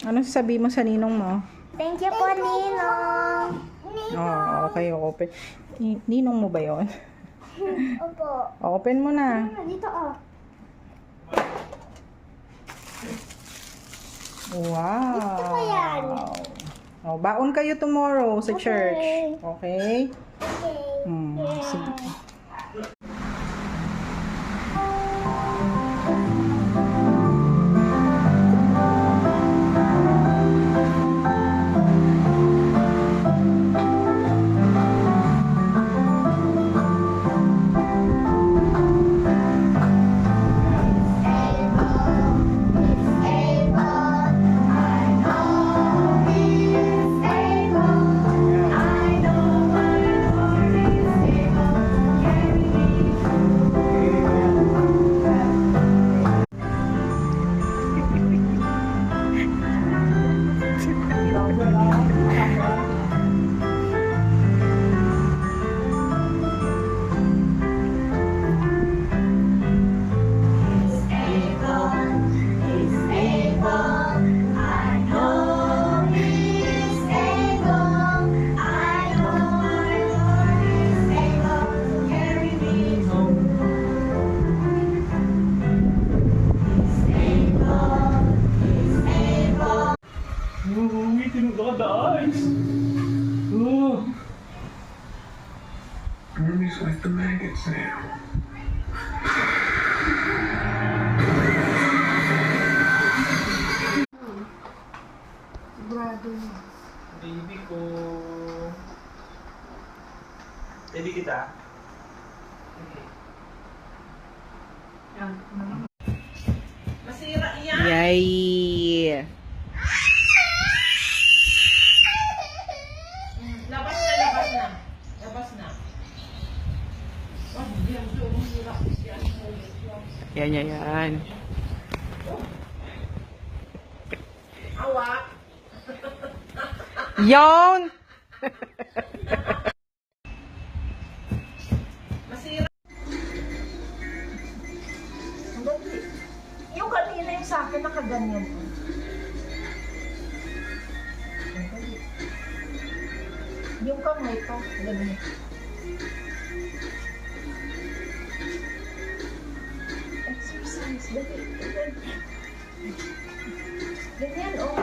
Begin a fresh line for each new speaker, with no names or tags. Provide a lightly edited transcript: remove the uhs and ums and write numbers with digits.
Ano sasabihin mo sa ninong mo?
Thank you po, Ninong.
Oh, okay, open. Ninong mo ba yon?
Opo.
Open mo na.
Dito, oh.
Wow.
Gusto ko yan.
Oh, baon kayo tomorrow sa church. Okay?
Okay.
Sige.
Mommy's like the maggots now.
Baby ko. Baby kita. Masira yan.
Yay!
Labas na, labas na. Labas na.
Yan.
Awa.
Yon!
Masira.
Yung kanina yung sa akin nakaganyan. Yung kamay ko, ganyan. Exercise, dali. Ganyan, oh.